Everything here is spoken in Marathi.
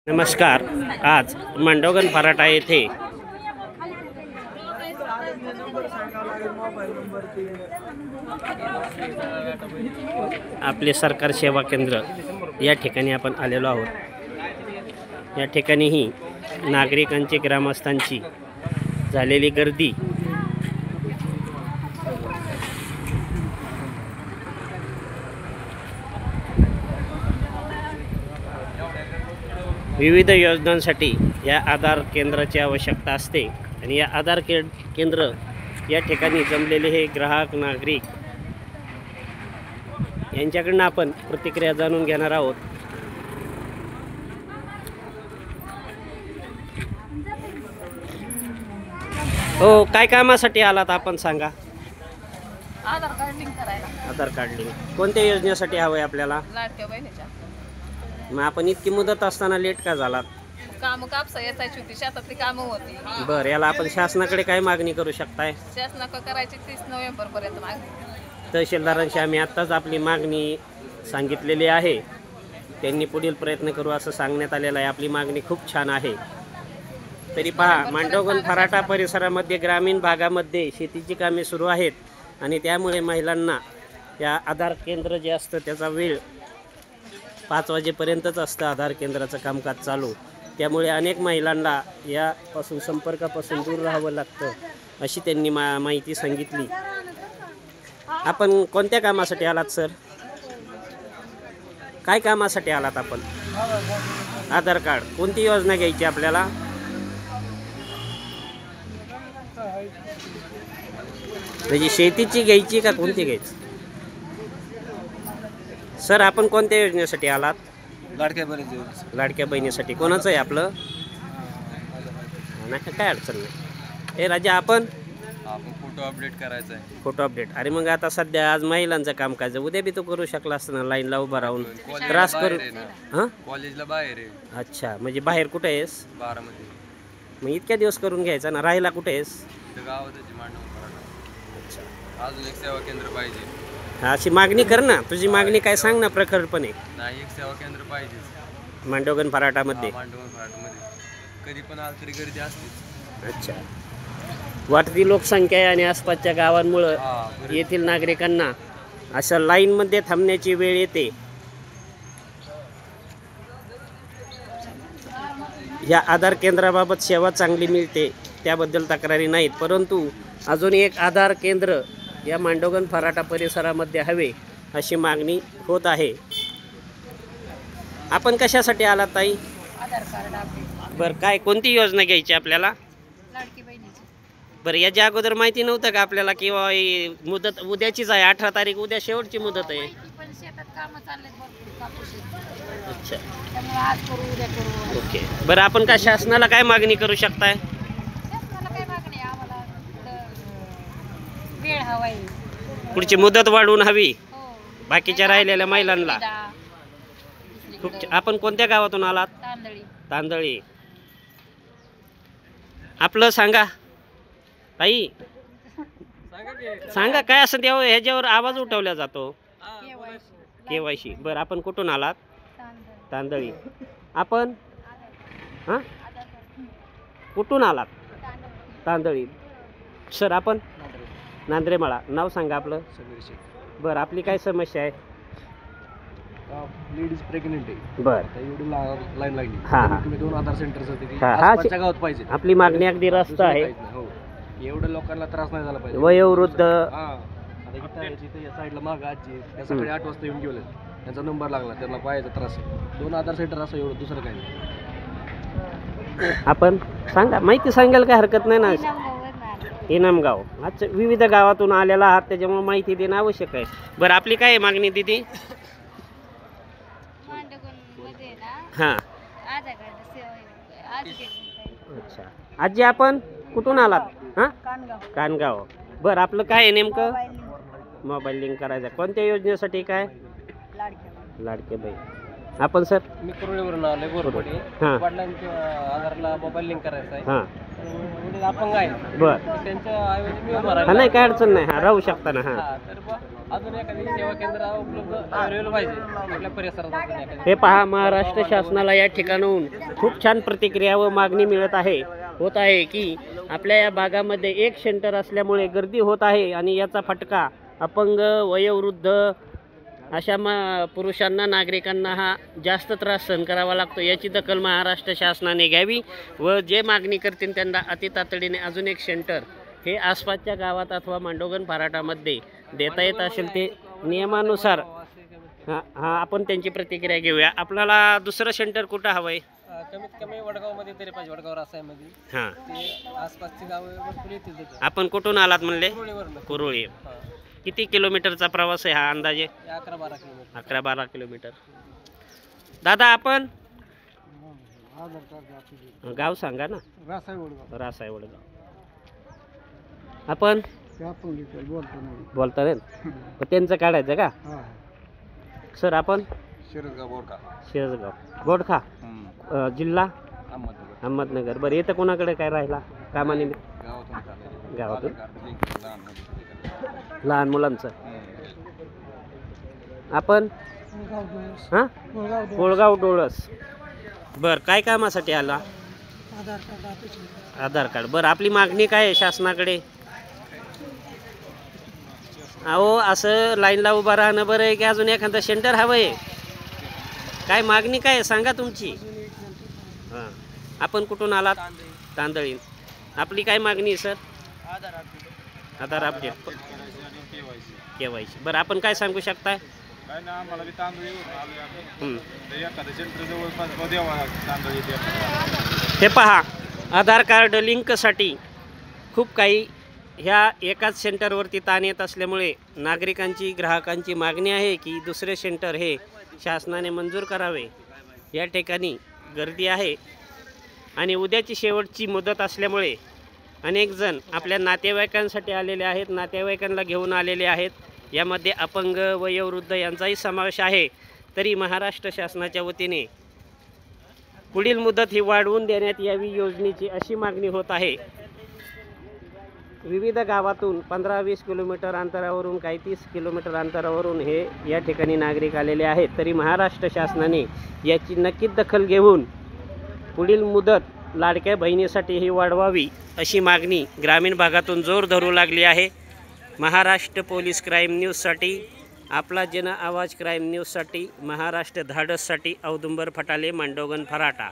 नमस्कार. आज मांडवगण फराटा येथे आपले सरकार सेवा केंद्र या ठिकाणी आपण आलेलो आहोत. या ठिकाणीही नागरिकांची ग्रामस्थांची झालेली गर्दी विविध योजनांसाठी या आधार केंद्राची आवश्यकता असते आणि या आधार केंद्र या ठिकाणी जमलेले हे ग्राहक नागरिक यांच्याकडून आपण प्रतिक्रिया जाणून घेणार आहोत. हो, काय कामासाठी आलात आपण सांगा. आधार कार्ड लिंक करायला. आधार कार्ड लिंक कोणत्या योजनेसाठी हवंय आपल्याला? लाडक्या बहिणीच्या. मग आपण इतकी मुदत असताना लेट का झालात? काम कापसा यायची होती, शेतातली कामं होती. बरं, याला आपण शासनाकडे काय मागणी करू शकताय? शासनाकडे करायची 30 नोव्हेंबर पर्यंत मागणी. तहसीलदारांशी आम्ही आत्ताच आपली मागणी सांगितलेली आहे. त्यांनी पुढील प्रयत्न करू असं सांगण्यात आलेलं आहे. आपली मागणी खूप छान आहे. तरी पहा, मांडवगण फराटा परिसरामध्ये ग्रामीण भागामध्ये शेतीची कामे सुरू आहेत आणि त्यामुळे महिलांना या आधार केंद्र जे असतं त्याचा वेळ 5 वाजेपर्यंतच असतं आधार केंद्राचं कामकाज चालू. त्यामुळे अनेक महिलांना यापासून संपर्कापासून दूर राहावं लागतं अशी त्यांनी माहिती सांगितली. आपण कोणत्या कामासाठी आलात सर? काय कामासाठी आलात आपण? आधार कार्ड. कोणती योजना घ्यायची आपल्याला? म्हणजे शेतीची घ्यायची का कोणती घ्यायची? सर, आपण कोणत्या योजनेसाठी आलात? लाडक्या बहिणीसाठी. कोणाचं आहे आपलं? नाही, काय अडचण नाही. हे राजा, आपण फोटो अपडेट करायचा आहे. Photo update. अरे मग आता सध्या आज महिलांचं काम काय, उद्या बी तू करू शकला असतं ना, लाईनला उभा राहून त्रास करू. हां, कॉलेजला बाहेर आहे. अच्छा, म्हणजे बाहेर कुठे आहेस? बारामध्ये. मग इतक्या दिवस करून घ्यायचा ना. राहायला कुठे आहेस? गावातच मांडवगण फराटा. अच्छा, अजून एक सेवा केंद्र पाहिजे. अशी मागणी कर ना. तुझी मागणी काय सांग ना प्रखरपणे. नाही, एक सेवा केंद्र पाहिजे मांडवगण फराटामध्ये. मांडवगण फराटामध्ये कधी पण आलं तरी गर्दी असते. अच्छा, वाढती लोकसंख्या आहे आणि आसपासच्या गावांमुळं येथील नागरिकांना अशा लाईनमध्ये थांबण्याची वेळ येते. या आधार केंद्राबाबत सेवा चांगली मिळते, त्याबद्दल तक्रारी नाहीत. परंतु अजून एक आधार केंद्र या मांडवगण फराटा परिसरामध्ये हवे अशी मागणी होत आहे. आपण कशासाठी आलात ताई? आधार कार्ड अपडेट. बरं, काय कोणती योजना घ्यायची आपल्याला? लाडकी बहिणीची. बरं, याच्या अगोदर माहिती नव्हतं का आपल्याला किंवा मुदत उद्याचीच आहे? 18 तारीख उद्या शेवटची मुदत आहे. पण शेतात कामं चाललेत भरपूर कापूस. अच्छा, त्यामुळे आज करू, उद्या करू. ओके. बरं, आपण काय शासनाला काय मागणी करू शकताय? शासनाला काय मागणी आहे? आम्हाला वेळ हवाय. पुढची मुदत वाढवून हवी हो. बाकीच्या राहिलेल्या महिलांना. खूप आपण कोणत्या गावातून आलात? तांदळी. तांदळी. आपलं सांगा ताई, सांगा काय असं तेव्हा ह्याच्यावर आवाज उठवला जातो. केवायसी. बरं, आपण कुठून आलात? तांदळी. आपण हां कुठून आलात? तांदळी. सर, आपण नांद्रेमाळा. नाव सांगा आपलं. बरं, आपली काय समस्या आहे? लेडीज प्रेग्नेंट आहे. बरं, एवढी लाईन लागली. हां हां तुम्ही 2 आधार सेंटर हां, गावात पाहिजे. आपली मागणी अगदी रास्त आहे. हो, एवढ्या लोकांना त्रास नाही झाला पाहिजे. वयोवृद्ध. हा, आता इथं या साईडला माग आजी त्या सकाळी 8 वाजता येऊन गेले. त्यांचा नंबर लागला, त्यांना पायाचा त्रास आहे. 2 आधार सेंटर असं, एवढं दुसरं काही नाही. आपण सांगा, माहिती सांगायला काय हरकत नाही ना. इनामगाव. अच्छा, विविध गावातून आलेला आहात त्याच्यामुळे माहिती देणं आवश्यक आहे. बरं, आपली काय आहे मागणी दिदी? हां, अच्छा. आजी, आपण कुठून आलात? हां, कानगाव. बरं, आपलं काय आहे नेमकं? मोबाईल लिंक करायचा. कोणत्या योजनेसाठी? काय? लाडके बाई. आपण सर? मी कुरळीवरून आलोय गोरपडी. हां वडिलांच्या आधारला मोबाईल लिंक करायचा आहे. हां वडील अपंग आहे. बरं. त्यांच्या ऐवजी मी उभा हा राहिलो. नाही काय अडचण नाही, हा राहू शकता ना. हां हा, तर अजून एखादी सेवा केंद्र उपलब्ध अवेलेबल पाहिजे आपल्या परिसरात. अजून एखादी. हे पहा, महाराष्ट्र शासनाला या ठिकाणाहून खूप छान प्रतिक्रिया व मागणी मिळत होत आहे की आपल्या या भागामध्ये एक सेंटर असल्यामुळे गर्दी होत आहे आणि याचा फटका अपंग, वयोवृद्ध अशा पुरुषांना, नागरिकांना हा जास्त त्रास सहन करावा लागतो. याची दखल महाराष्ट्र शासनाने घ्यावी व जे मागणी करतील त्यांना अति तातडीने अजून एक सेंटर हे आसपासच्या गावात अथवा मांडोगण फराटामध्ये देता येत असेल ते नियमानुसार हा आपण त्यांची प्रतिक्रिया घेऊया. आपल्याला दुसरं सेंटर कुठं हवं आहे? कमीत कमी वडगावमध्ये तरी पाहिजे. वडगाव रासायमध्ये हां ते आसपासची गावं भरपूर येतील तिथं. आपण कुठून आलात म्हणले? कुरळीवरून. कुरुळी. हां. किती किलोमीटरचा प्रवास आहे हा अंदाजे? 11-12 किलोमीटर. 11-12 किलोमीटर. दादा आपण गाव सांगा ना. रासाय वडगाव. रासाय वडगाव. आपण बोलता नाही मग त्यांचं काढायचं का सर? आपण शिरसगाव गोरखा जिल्हा अहमदनगर. बरं, येतं कोणाकडे काय राहिला कामानिमित्त? गावातून लहान मुलांचं. आपण हां कोळगाव डोळस. बरं, काय कामासाठी आला? आधार कार्ड. बरं, आपली मागणी काय आहे शासनाकडे? अहो, असं लाईनला उभं राहणं बरं आहे की अजून एखादं सेंटर हवं आहे? काय मागणी काय आहे सांगा तुमची. हां, आपण कुठून आलात? तांदळी. आपली काय मागणी आहे सर? आधार अपडेट, केवायसी. बरं, आपण काय सांगू शकता? हे पहा, आधार कार्ड लिंकसाठी खूप काही ह्या एकाच सेंटरवरती ताण येत असल्यामुळे नागरिकांची, ग्राहकांची मागणी आहे की दुसरे सेंटर हे शासनाने मंजूर करावे. या ठिकाणी गर्दी आहे आणि उद्याची शेवटची मुदत असल्यामुळे अनेक जण आपल्या नातेवाईकांसाठी आलेले आहेत, नातेवाईकांना घेऊन आलेले आहेत. यामध्ये अपंग, वयोवृद्ध यांचाही समावेश आहे. तरी महाराष्ट्र शासनाच्या वतीने पुढील मुदत ही वाढवून देण्यात यावी योजनेची अशी मागणी होत आहे. विविध गावातून 15-20 किलोमीटर अंतरावरून, काही 30 किलोमीटर अंतरावरून हे या ठिकाणी नागरिक आलेले आहेत. तरी महाराष्ट्र शासनाने याची नक्कीच दखल घेऊन पुढील मुदत लाडक्या बहिणीसाठी ही वाढवावी अशी मागणी ग्रामीण भागातून जोर धरू लागली आहे. महाराष्ट्र पोलीस क्राईम न्यूजसाठी, आपला जन आवाज क्राईम न्यूजसाठी, महाराष्ट्र धाडससाठी औदुंबर फटाले, मांडोगण फराटा.